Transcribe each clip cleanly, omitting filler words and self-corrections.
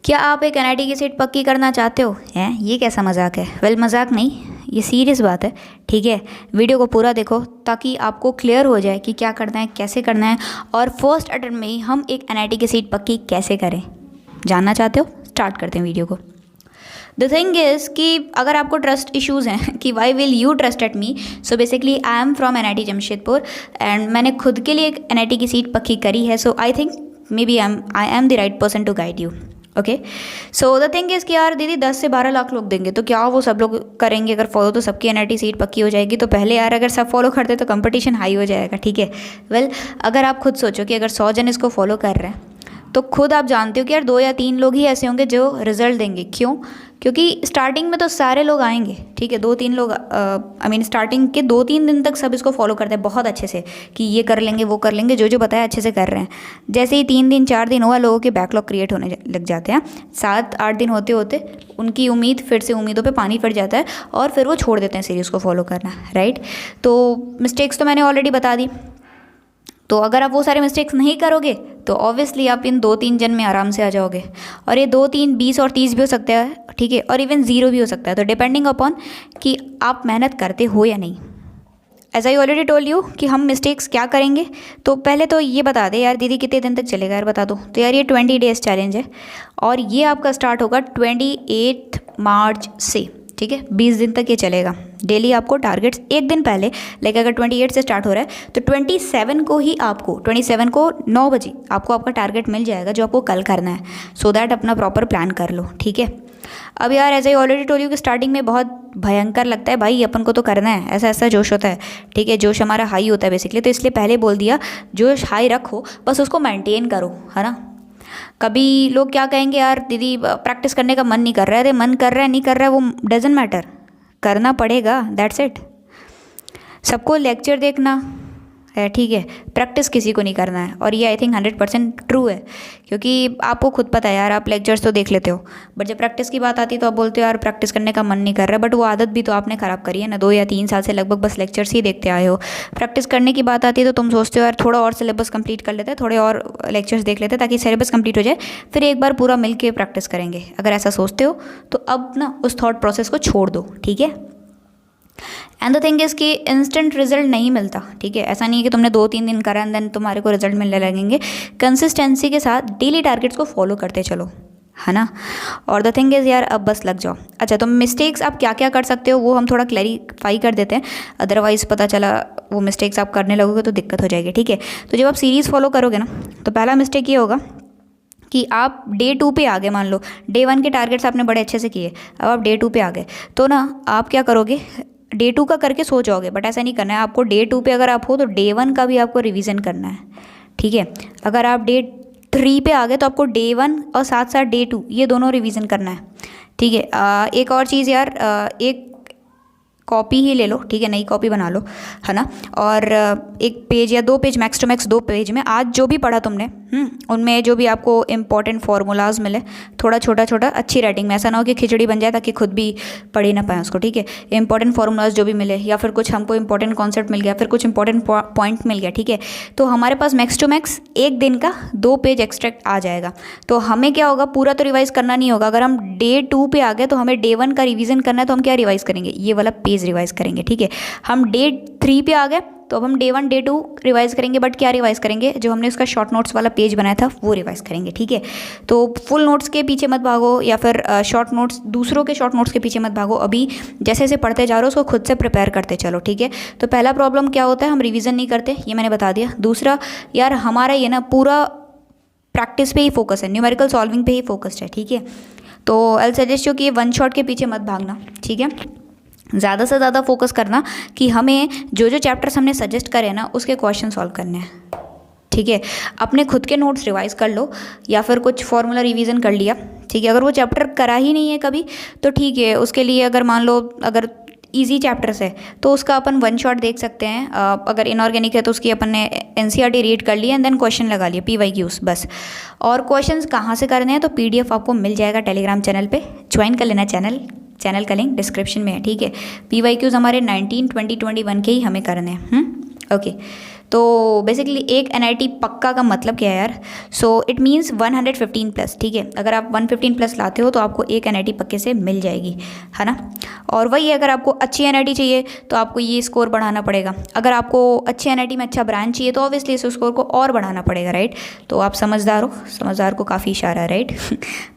क्या आप एक एनआईटी की सीट पक्की करना चाहते हो? हैं, ये कैसा मजाक है? वेल, मजाक नहीं, ये सीरियस बात है। ठीक है, वीडियो को पूरा देखो ताकि आपको क्लियर हो जाए कि क्या करना है, कैसे करना है, और फर्स्ट अटेम्प्ट में ही हम एक एनआईटी की सीट पक्की कैसे करें। जानना चाहते हो? स्टार्ट करते हैं वीडियो को। द थिंग इज़ कि अगर आपको ट्रस्ट इश्यूज़ हैं कि why will you trust at me, so basically I am from NIT Jamshedpur and मैंने खुद के लिए एक एनआईटी की सीट पक्की करी है। So I think maybe I am the right person to guide you. Okay, so the thing is कि यार दीदी 10 से 12 लाख लोग देंगे तो क्या वो सब लोग करेंगे? अगर फॉलो तो सबकी एनआईटी सीट पक्की हो जाएगी। तो पहले यार अगर सब फॉलो करते तो कंपटीशन हाई हो जाएगा। ठीक है, वेल अगर आप खुद सोचो कि अगर 100 जन इसको फॉलो कर रहे हैं तो खुद आप जानते हो कि यार 2 या 3 लोग ही ऐसे होंगे जो रिजल्ट देंगे। क्यों? क्योंकि स्टार्टिंग में तो सारे लोग आएंगे। ठीक है, 2-3 लोग आई मीन स्टार्टिंग के 2-3 दिन तक सब इसको फॉलो करते हैं बहुत अच्छे से कि ये कर लेंगे वो कर लेंगे, जो जो बताया अच्छे से कर रहे हैं। जैसे ही 3 दिन 4 दिन हुआ, लोगों के बैकलॉग क्रिएट होने लग जाते हैं। 7-8 दिन होते होते उनकी उम्मीद फिर से उम्मीदों पे पानी पड़ जाता है और फिर वो छोड़ देते हैं सीरीज़ को फॉलो करना। राइट, तो मिस्टेक्स तो मैंने ऑलरेडी बता दी। तो अगर आप वो सारे मिस्टेक्स नहीं करोगे तो ऑब्वियसली आप इन 2-3 जन में आराम से आ जाओगे। और ये 2-3 20 और 30 भी हो सकता है। ठीक है, और इवन 0 भी हो सकता है। तो डिपेंडिंग अपॉन कि आप मेहनत करते हो या नहीं। As I already told you कि हम मिस्टेक्स क्या करेंगे। तो पहले तो ये बता दे यार दीदी कितने दिन तक चलेगा यार, बता दो। तो यार ये 20 डेज़ चैलेंज है और ये आपका स्टार्ट होगा 28 मार्च से। ठीक है, 20 दिन तक ये चलेगा। डेली आपको टारगेट्स एक दिन पहले, लाइक अगर 28 से स्टार्ट हो रहा है तो 27 को ही आपको 27 को 9 बजे आपको आपका टारगेट मिल जाएगा जो आपको कल करना है। सो दैट अपना प्रॉपर प्लान कर लो। ठीक है, अब यार as I already told you कि स्टार्टिंग में बहुत भयंकर लगता है भाई, अपन को तो करना है, ऐसा ऐसा जोश होता है। ठीक है, जोश हमारा हाई होता है बेसिकली। तो इसलिए पहले बोल दिया जोश हाई रखो, बस उसको मेंटेन करो, है ना। कभी लोग क्या कहेंगे, यार दीदी प्रैक्टिस करने का मन नहीं कर रहा है। अरे मन कर रहा है नहीं कर रहा है वो डजेंट मैटर, करना पड़ेगा, दैट्स इट। सबको लेक्चर देखना है, ठीक है, प्रैक्टिस किसी को नहीं करना है। और ये आई थिंक 100% ट्रू है, क्योंकि आपको खुद पता है यार, आप लेक्चर्स तो देख लेते हो बट जब प्रैक्टिस की बात आती है तो आप बोलते हो यार प्रैक्टिस करने का मन नहीं कर रहा। बट वो आदत भी तो आपने ख़राब करी है ना, 2 या 3 साल से लगभग बस लेक्चर्स ही देखते आए हो। प्रैक्टिस करने की बात आती है तो तुम सोचते हो यार थोड़ा और सिलेबस कंप्लीट कर लेते हैं, थोड़े और लेक्चर्स देख लेते हैं ताकि सिलेबस कंप्लीट हो जाए, फिर एक बार पूरा मिल के प्रैक्टिस करेंगे। अगर ऐसा सोचते हो तो अब ना उस थॉट प्रोसेस को छोड़ दो। ठीक है, एंड द थिंग इज़ कि इंस्टेंट रिजल्ट नहीं मिलता। ठीक है, ऐसा नहीं है कि तुमने 2-3 दिन करा एंड देन तुम्हारे को रिजल्ट मिलने लगेंगे। कंसिस्टेंसी के साथ डेली टारगेट्स को फॉलो करते चलो, है ना। और द थिंग इज़ यार अब बस लग जाओ। अच्छा, तो मिस्टेक्स आप क्या क्या कर सकते हो वो हम थोड़ा क्लैरिफाई कर देते हैं, अदरवाइज़ पता चला वो मिस्टेक्स आप करने लगोगे तो दिक्कत हो जाएगी। ठीक है, तो जब आप सीरीज़ फॉलो करोगे ना तो पहला मिस्टेक ये होगा कि आप डे 2 पे आ गए। मान लो डे 1 के टारगेट्स आपने बड़े अच्छे से किए, अब आप डे 2 पे आ गए तो ना आप क्या करोगे, डे 2 का करके सो जाओगे। बट ऐसा नहीं करना है आपको। डे 2 पे अगर आप हो तो डे 1 का भी आपको रिवीजन करना है। ठीक है, अगर आप डे 3 पे आ गए तो आपको डे 1 और साथ साथ डे 2 ये दोनों रिवीजन करना है। ठीक है, एक और चीज़ यार, एक कॉपी ही ले लो। ठीक है, नई कॉपी बना लो, है ना। और एक पेज या 2 page, max to max 2 page में आज जो भी पढ़ा तुमने उनमें जो भी आपको इंपॉर्टेंट फार्मूलाज मिले, थोड़ा छोटा छोटा अच्छी राइटिंग में, ऐसा ना हो कि खिचड़ी बन जाए ताकि खुद भी पढ़ ही ना पाए उसको। ठीक है, इंपॉर्टेंट फार्मूलाज जो भी मिले या फिर कुछ हमको इंपॉर्टेंट कॉन्सेप्ट मिल गया, फिर कुछ इंपॉर्टेंट पॉइंट मिल गया। ठीक है, तो हमारे पास मैक्स टू मैक्स एक दिन का 2 पेज एक्सट्रैक्ट आ जाएगा। तो हमें क्या होगा, पूरा तो रिवाइज करना नहीं होगा। अगर हम डे 2 पे आ गए तो हमें डे 1 का रिवीजन करना है, तो हम क्या रिवाइज करेंगे, ये वाला पेज रिवाइज करेंगे। ठीक है, हम डे 3 पे आ गए तो अब हम डे 1 डे 2 रिवाइज करेंगे। बट क्या रिवाइज करेंगे, जो हमने उसका शॉर्ट नोट्स वाला पेज बनाया था वो रिवाइज करेंगे। ठीक है, तो फुल नोट्स के पीछे मत भागो या फिर शॉर्ट नोट्स, दूसरों के शॉर्ट नोट्स के पीछे मत भागो। अभी जैसे जैसे पढ़ते जा रहे हो उसको खुद से प्रिपेयर करते चलो। ठीक है, तो पहला प्रॉब्लम क्या होता है, हम रिविजन नहीं करते, ये मैंने बता दिया। दूसरा यार हमारा ये ना पूरा प्रैक्टिस पे ही फोकस है, न्यूमेरिकल सॉल्विंग पे ही फोकस्ड है। ठीक है, तो आई सजेस्ट यू कि वन शॉट के पीछे मत भागना। ठीक है, ज़्यादा से ज़्यादा फोकस करना कि हमें जो जो चैप्टर्स हमने सजेस्ट करे ना उसके क्वेश्चन सॉल्व करने हैं। ठीक है, अपने खुद के नोट्स रिवाइज कर लो या फिर कुछ फॉर्मूला रिवीजन कर लिया। ठीक है, अगर वो चैप्टर करा ही नहीं है कभी तो ठीक है, उसके लिए अगर मान लो अगर ईजी चैप्टर्स है तो उसका अपन वन शॉट देख सकते हैं। अगर इनऑर्गेनिक है तो उसकी अपन ने एनसीईआरटी रीड कर लिया एंड देन क्वेश्चन लगा लिए, PYQs बस। और क्वेश्चंस कहाँ से करने हैं तो PDF आपको मिल जाएगा टेलीग्राम चैनल पे, ज्वाइन कर लेना चैनल का लिंक डिस्क्रिप्शन में है। ठीक है, PYQs हमारे 19, 20, 21 के ही हमें करने हैं। ओके, तो बेसिकली एक NIT पक्का का मतलब क्या है यार? सो इट मीन्स 115+, ठीक है। अगर आप 115+ लाते हो तो आपको एक NIT पक्के से मिल जाएगी, है ना। और वही अगर आपको अच्छी NIT चाहिए तो आपको ये स्कोर बढ़ाना पड़ेगा। अगर आपको अच्छी NIT में अच्छा ब्रांच चाहिए तो ऑब्वियसली इस स्कोर को और बढ़ाना पड़ेगा, राइट। तो आप समझदार हो, समझदार को काफ़ी इशारा है, राइट।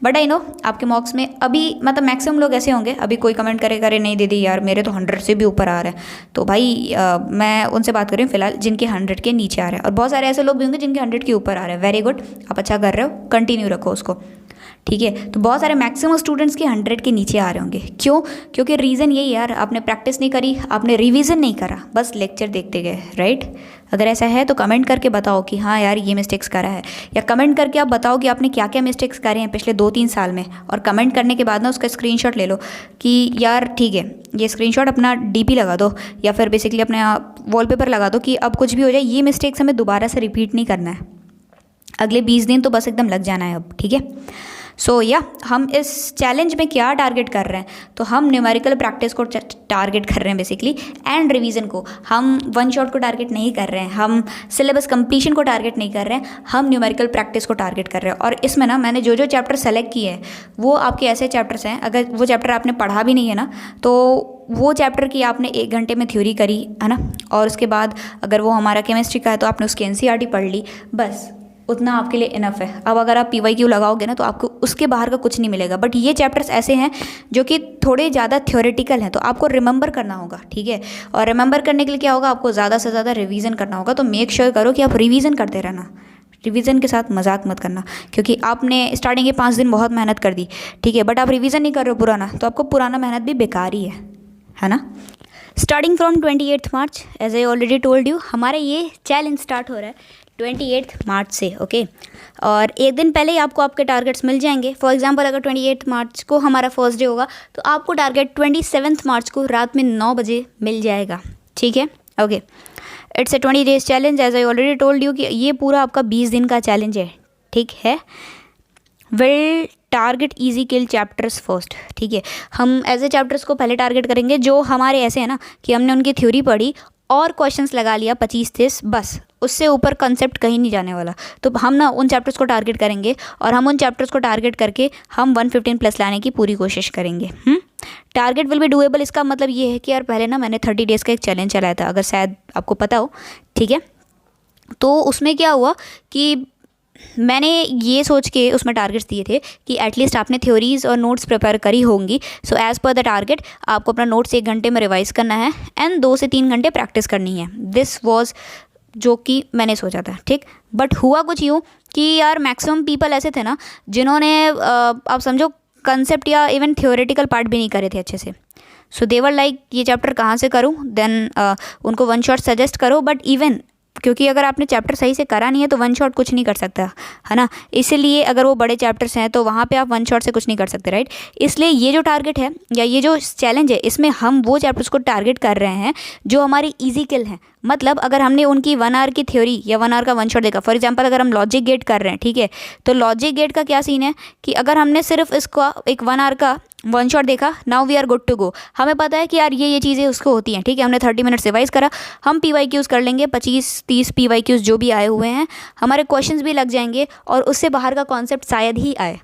बट आई नो आपके मॉक्स में अभी मतलब मैक्सिमम लोग ऐसे होंगे, अभी कोई कमेंट करेगा अरे नहीं दीदी यार मेरे तो 100 से भी ऊपर आ रहा है, तो भाई मैं उनसे बात कर रही हूँ फिलहाल जिनके 100 के नीचे आ रहे हैं। और बहुत सारे ऐसे लोग भी होंगे जिनके 100 के ऊपर आ रहे हैं। वेरी गुड, आप अच्छा कर रहे हो, कंटिन्यू रखो उसको, ठीक है। तो बहुत सारे मैक्सिमम स्टूडेंट्स के 100 के नीचे आ रहे होंगे। क्यों? क्योंकि रीज़न यही यार, आपने प्रैक्टिस नहीं करी, आपने रिवीजन नहीं करा, बस लेक्चर देखते गए, राइट। अगर ऐसा है तो कमेंट करके बताओ कि हाँ यार ये मिस्टेक्स करा है, या कमेंट करके आप बताओ कि आपने क्या क्या मिस्टेक्स करे हैं पिछले 2-3 साल में। और कमेंट करने के बाद ना उसका स्क्रीनशॉट ले लो कि यार ठीक है, ये स्क्रीनशॉट अपना DP लगा दो या फिर बेसिकली अपने वॉलपेपर लगा दो कि अब कुछ भी हो जाए ये मिस्टेक्स हमें दोबारा से रिपीट नहीं करना है। अगले 20 दिन तो बस एकदम लग जाना है अब, ठीक है। सो या हम इस चैलेंज में क्या टारगेट कर रहे हैं, तो हम न्यूमेरिकल प्रैक्टिस को टारगेट कर रहे हैं बेसिकली, एंड रिवीजन को। हम वन शॉट को टारगेट नहीं कर रहे हैं, हम सिलेबस कंप्लीशन को टारगेट नहीं कर रहे हैं, हम न्यूमेरिकल प्रैक्टिस को टारगेट कर रहे हैं। और इसमें ना मैंने जो चैप्टर सेलेक्ट किए हैं वो आपके ऐसे चैप्टर्स हैं, अगर वो चैप्टर आपने पढ़ा भी नहीं है ना तो वो चैप्टर की आपने 1 घंटे में थ्योरी करी, है ना। और उसके बाद अगर वो हमारा केमिस्ट्री का है तो आपने उसकी NCERT पढ़ ली, बस उतना आपके लिए इनफ है। अब अगर आप PYQ लगाओगे ना तो आपको उसके बाहर का कुछ नहीं मिलेगा। बट ये चैप्टर्स ऐसे हैं जो कि थोड़े ज़्यादा थ्योरेटिकल हैं, तो आपको रिमेंबर करना होगा, ठीक है। और रिमेंबर करने के लिए क्या होगा, आपको ज़्यादा से ज़्यादा रिवीजन करना होगा। तो मेक श्योर करो कि आप रिवीजन करते रहना, रिवीजन के साथ मजाक मत करना, क्योंकि आपने स्टार्टिंग के 5 दिन बहुत मेहनत कर दी, ठीक है, बट आप रिवीजन नहीं कर रहे हो पुराना, तो आपको पुराना मेहनत भी बेकार ही है ना। Starting from 28 March, as I already told you, हमारा ये चैलेंज स्टार्ट हो रहा है 28 मार्च से, ओके। और 1 दिन पहले ही आपको आपके टारगेट्स मिल जाएंगे। फॉर एग्जांपल अगर 28 मार्च को हमारा फर्स्ट डे होगा तो आपको टारगेट 27 मार्च को रात में 9 बजे मिल जाएगा, ठीक है, okay. It's a 20 days challenge, as I already told you कि ये पूरा आपका 20 दिन का चैलेंज है, ठीक है। Will target easy kill chapters first, ठीक है। हम ऐसे चैप्टर्स को पहले टारगेट करेंगे जो हमारे ऐसे हैं ना कि हमने उनकी थ्योरी पढ़ी और क्वेश्चंस लगा लिया 25-30, बस उससे ऊपर कंसेप्ट कहीं नहीं जाने वाला। तो हम ना उन चैप्टर्स को टारगेट करेंगे और हम उन चैप्टर्स को टारगेट करके हम 115+ लाने की पूरी कोशिश करेंगे। टारगेट विल बी डूएबल, इसका मतलब ये है कि यार पहले ना मैंने 30 डेज़ का एक चैलेंज चलाया था, अगर शायद आपको पता हो, ठीक है। तो उसमें क्या हुआ कि मैंने ये सोच के उसमें टारगेट्स दिए थे कि एटलीस्ट आपने थ्योरीज और नोट्स प्रिपेयर करी होंगी। So as per the target आपको अपना नोट्स 1 घंटे में रिवाइज करना है एंड 2 से 3 घंटे प्रैक्टिस करनी है। दिस वाज जो कि मैंने सोचा था, ठीक। बट हुआ कुछ यूँ कि यार मैक्सिमम पीपल ऐसे थे ना जिन्होंने आप समझो कंसेप्ट या इवन थ्योरेटिकल पार्ट भी नहीं करे थे अच्छे से। सो देवर लाइक ये चैप्टर कहाँ से करूँ, देन उनको वन शॉट सजेस्ट करो। बट इवन क्योंकि अगर आपने चैप्टर सही से करा नहीं है तो वन शॉट कुछ नहीं कर सकता, है ना। इसलिए अगर वो बड़े चैप्टर्स हैं तो वहाँ पे आप वन शॉट से कुछ नहीं कर सकते, राइट। इसलिए ये जो टारगेट है या ये जो चैलेंज है इसमें हम वो चैप्टर्स को टारगेट कर रहे हैं जो हमारी ईजी किल हैं। मतलब अगर हमने उनकी 1 आवर की थ्योरी या 1 आवर का वन शॉट देखा, फॉर एग्जांपल अगर हम लॉजिक गेट कर रहे हैं, ठीक है, तो लॉजिक गेट का क्या सीन है कि अगर हमने सिर्फ इसका एक 1 आवर का वन शॉट देखा, now we are good to go. हमें पता है कि यार ये चीज़ें उसको होती हैं, ठीक है। हमने 30 मिनट्स रिवाइज करा, हम PYQs कर लेंगे 25-30 PYQs जो भी आए हुए हैं, हमारे क्वेश्चंस भी लग जाएंगे और उससे बाहर का कॉन्सेप्ट शायद ही आए।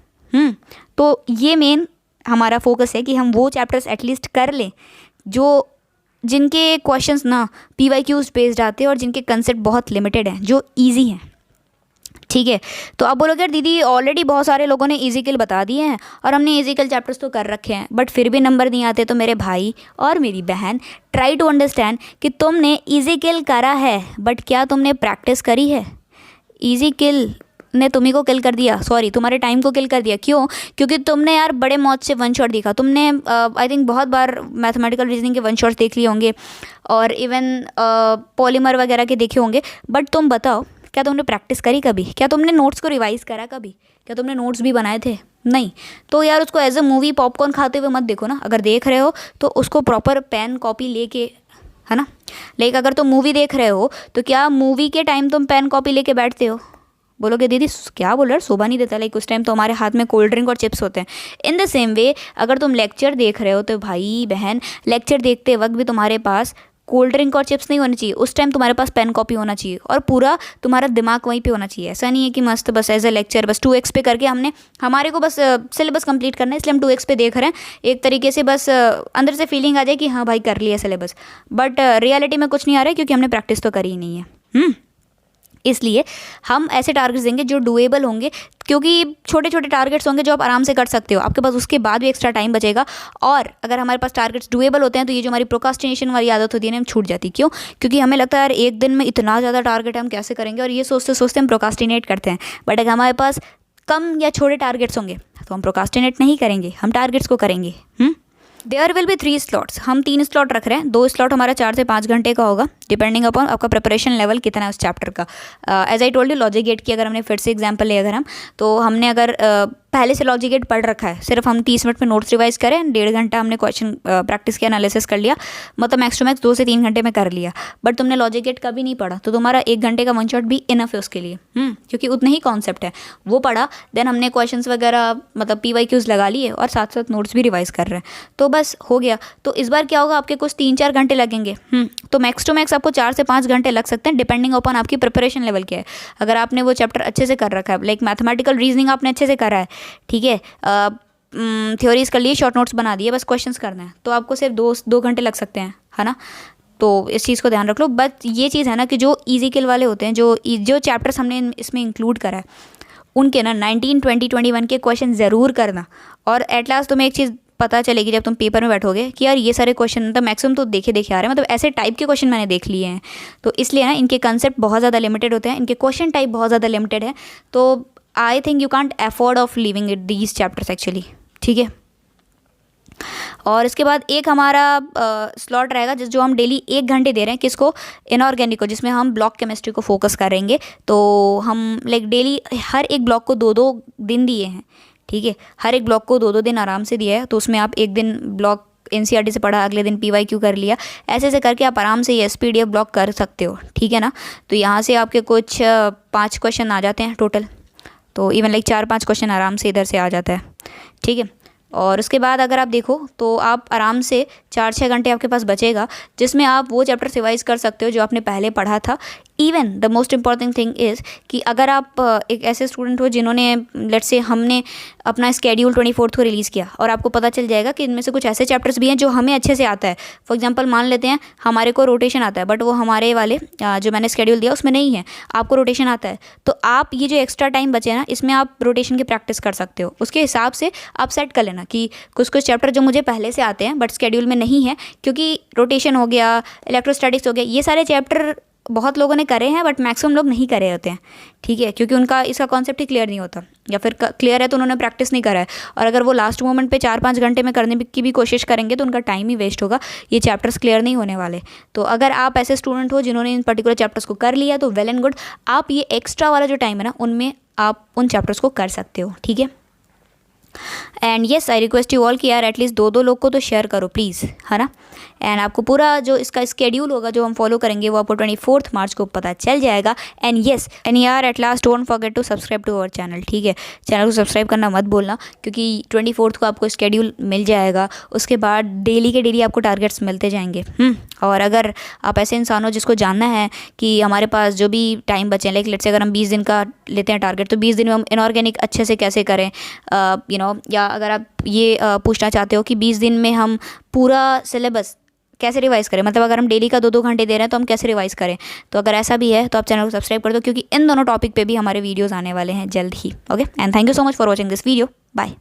तो ये मेन हमारा फोकस है कि हम वो चैप्टर्स एटलीस्ट कर लें जो जिनके क्वेश्चंस ना PYQs बेस्ड आते हैं और जिनके कंसेप्ट बहुत लिमिटेड हैं, जो ईजी हैं, ठीक है। तो आप बोलोगे यार दीदी ऑलरेडी बहुत सारे लोगों ने ईजी किल बता दिए हैं और हमने ईजी किल चैप्टर्स तो कर रखे हैं बट फिर भी नंबर नहीं आते। तो मेरे भाई और मेरी बहन, ट्राई टू अंडरस्टैंड कि तुमने ईजी किल करा है बट क्या तुमने प्रैक्टिस करी है। ईजी किल ने तुम्ही को किल कर दिया, सॉरी तुम्हारे टाइम को किल कर दिया। क्यों? क्योंकि तुमने यार बड़े मौज से वन शॉट देखा, तुमने आई थिंक बहुत बार मैथमेटिकल रीजनिंग के वन शॉट्स देख लिए होंगे और इवन पॉलीमर वगैरह के देखे होंगे। बट तुम बताओ क्या तुमने प्रैक्टिस करी कभी? क्या तुमने नोट्स को रिवाइज़ करा कभी? क्या तुमने नोट्स भी बनाए थे? नहीं। तो यार उसको एज अ मूवी पॉपकॉर्न खाते हुए मत देखो ना। अगर देख रहे हो तो उसको प्रॉपर पेन कॉपी लेके, है ना। लेकिन अगर तुम मूवी देख रहे हो तो क्या मूवी के टाइम तुम पेन कॉपी लेके बैठते हो? बोलोगे दीदी क्या बोल रहे हो, शोभा नहीं देता, लाइक उस टाइम तो हमारे हाथ में कोल्ड ड्रिंक और चिप्स होते हैं। इन द सेम वे अगर तुम लेक्चर देख रहे हो तो भाई बहन लेक्चर देखते वक्त भी तुम्हारे पास कोल्ड ड्रिंक और चिप्स नहीं होनी चाहिए, उस टाइम तुम्हारे पास पेन कॉपी होना चाहिए और पूरा तुम्हारा दिमाग वहीं पे होना चाहिए। ऐसा नहीं है कि मस्त बस एज ए लेक्चर बस 2x पे करके हमारे को बस सिलेबस कंप्लीट करना है इसलिए हम 2x पे देख रहे हैं, एक तरीके से बस अंदर से फीलिंग आ जाए कि हाँ भाई कर लिया सिलेबस, बट रियलिटी में कुछ नहीं आ रहा है क्योंकि हमने प्रैक्टिस तो करी ही नहीं है। इसलिए हम ऐसे टारगेट्स देंगे जो डुएबल होंगे, क्योंकि छोटे छोटे टारगेट्स होंगे जो आप आराम से कर सकते हो, आपके पास उसके बाद भी एक्स्ट्रा टाइम बचेगा। और अगर हमारे पास टारगेट्स डुएबल होते हैं तो ये जो हमारी प्रोक्रास्टिनेशन वाली आदत होती है ना, हम छूट जाती। क्यों? क्योंकि हमें लगता है यार एक दिन में इतना ज़्यादा टारगेट हम कैसे करेंगे, और ये सोचते सोचते हम प्रोक्रास्टिनेट करते हैं। बट अगर हमारे पास कम या छोटे टारगेट्स होंगे तो हम प्रोक्रास्टिनेट नहीं करेंगे, हम टारगेट्स को करेंगे। देयर विल बी 3 स्लॉट्स, हम 3 स्लॉट रख रहे हैं। 2 स्लॉट हमारा 4 से 5 घंटे का होगा, डिपेंडिंग अपॉन आपका प्रिपरेशन लेवल कितना है उस चैप्टर का। As I told you, logic gate की अगर हमने फिर से एग्जांपल ले, अगर हम तो हमने अगर पहले से लॉजिक गेट पढ़ रखा है, सिर्फ हम 30 मिनट में नोट्स रिवाइज करें, 1.5 घंटा हमने क्वेश्चन प्रैक्टिस किया, एनालिसिस कर लिया, मतलब मैक्स टू मैक्स 2 से 3 घंटे में कर लिया। बट तुमने लॉजिक गेट कभी नहीं पढ़ा तो तुम्हारा 1 घंटे का वन शॉट भी इनफ है उसके लिए, क्योंकि उतना ही कॉन्सेप्ट है वो पढ़ा। देन हमने क्वेश्चंस वगैरह मतलब PYQs लगा लिए और साथ साथ नोट्स भी रिवाइज कर रहे हैं, तो बस हो गया। तो इस बार क्या होगा, आपके कुछ 3-4 घंटे लगेंगे, तो मैक्स टू मैक्स आपको 4 से 5 घंटे लग सकते हैं, डिपेंडिंग अपॉन आपकी प्रिपरेशन लेवल क्या है। अगर आपने वो चैप्टर अच्छे से कर रखा है, लाइक मैथमेटिकल रीजनिंग आपने अच्छे से करा है, ठीक है, थ्योरीज कर लिए, शॉर्ट नोट्स बना दिए, बस क्वेश्चंस करना है, तो आपको सिर्फ 2 घंटे लग सकते हैं, है ना। तो इस चीज़ को ध्यान रख लो। बट ये चीज़ है ना कि जो ईजी किल वाले होते हैं, जो चैप्टर्स हमने इसमें इंक्लूड करा है, उनके ना 19, 20, 21 के क्वेश्चन ज़रूर करना। और एट लास्ट तुम्हें एक चीज़ पता चलेगी जब तुम पेपर में बैठोगे कि यार ये सारे क्वेश्चन मतलब मैक्सिमम तो देखे आ रहे हैं, मतलब ऐसे टाइप के क्वेश्चन मैंने देख लिए हैं। तो इसलिए ना इनके कंसेप्ट बहुत ज़्यादा लिमिटेड होते हैं, इनके क्वेश्चन टाइप बहुत ज़्यादा लिमिटेड है। तो I think you can't afford of living it these chapters actually, ठीक है। और इसके बाद एक हमारा स्लॉट रहेगा जो हम डेली 1 घंटे दे रहे हैं, किसको, इनऑर्गेनिक को, जिसमें हम ब्लॉक केमिस्ट्री को फोकस करेंगे। तो हम लाइक डेली हर एक ब्लॉक को 2-2 दिन दिए हैं, ठीक है, हर एक ब्लॉक को 2-2 दिन आराम से दिया है। तो उसमें आप एक दिन ब्लॉक NCERT से पढ़ा, अगले दिन PYQ कर लिया, ऐसे ऐसे करके आप आराम से ये SPDF ब्लॉक कर सकते हो, ठीक है ना। तो यहाँ से आपके कुछ 5 क्वेश्चन आ जाते हैं टोटल, तो इवन लाइक 4-5 क्वेश्चन आराम से इधर से आ जाता है, ठीक है। और उसके बाद अगर आप देखो तो आप आराम से 4-6 घंटे आपके पास बचेगा, जिसमें आप वो चैप्टर रिवाइज कर सकते हो जो आपने पहले पढ़ा था। Even the most important thing is कि अगर आप एक ऐसे स्टूडेंट हो जिन्होंने, लेट्स से हमने अपना स्केड्यूल 24 को रिलीज़ किया और आपको पता चल जाएगा कि इनमें से कुछ ऐसे चैप्टर्स भी हैं जो हमें अच्छे से आता है। फॉर एग्जांपल मान लेते हैं हमारे को रोटेशन आता है, बट वो हमारे वाले जो मैंने स्केड्यूल दिया उसमें नहीं है, आपको रोटेशन आता है, तो आप ये जो एक्स्ट्रा टाइम बचे ना, इसमें आप रोटेशन की प्रैक्टिस कर सकते हो। उसके हिसाब से आप सेट कर लेना कि कुछ चैप्टर जो मुझे पहले से आते हैं बट स्केड्यूल में नहीं है, क्योंकि रोटेशन हो गया, इलेक्ट्रोस्टैटिक्स हो गया, ये सारे चैप्टर बहुत लोगों ने करे हैं बट मैक्सिमम लोग नहीं करे होते हैं, ठीक है, क्योंकि उनका इसका कॉन्सेप्ट ही क्लियर नहीं होता, या फिर क्लियर है तो उन्होंने प्रैक्टिस नहीं करा है। और अगर वो लास्ट मोमेंट पे 4-5 घंटे में करने की भी कोशिश करेंगे तो उनका टाइम ही वेस्ट होगा, ये चैप्टर्स क्लियर नहीं होने वाले। तो अगर आप ऐसे स्टूडेंट हो जिन्होंने इन पर्टिकुलर चैप्टर्स को कर लिया तो वेल एंड गुड, आप ये एक्स्ट्रा वाला जो टाइम है ना, उनमें आप उन चैप्टर्स को कर सकते हो, ठीक है। And yes, I request you all कि यार एटलीस्ट 2-2 लोग को तो शेयर करो प्लीज़, है ना। एंड आपको पूरा जो इसका स्केड्यूल होगा जो हम फॉलो करेंगे वो आपको 24 मार्च को पता चल जाएगा। एंड येस, एंड यार at last don't forget to subscribe to our channel, ठीक है, चैनल को सब्सक्राइब करना मत भूलना, क्योंकि 24 को आपको स्केड्यूल मिल जाएगा। उसके बाद डेली के डेली आपको टारगेट्स मिलते जाएंगे। और अगर आप ऐसे इंसान हो जिसको जानना है कि हमारे पास जो भी टाइम बचे हैं, लाइक लेट्स से अगर हम 20 दिन का लेते हैं टारगेट, तो 20 दिन में हम इनऑर्गेनिक अच्छे से कैसे करें, या अगर आप ये पूछना चाहते हो कि 20 दिन में हम पूरा सिलेबस कैसे रिवाइज करें, मतलब अगर हम डेली का 2-2 घंटे दे रहे हैं तो हम कैसे रिवाइज करें, तो अगर ऐसा भी है तो आप चैनल को सब्सक्राइब कर दो, क्योंकि इन दोनों टॉपिक पे भी हमारे वीडियोस आने वाले हैं जल्द ही। Okay, and thank you so much for watching this video, bye.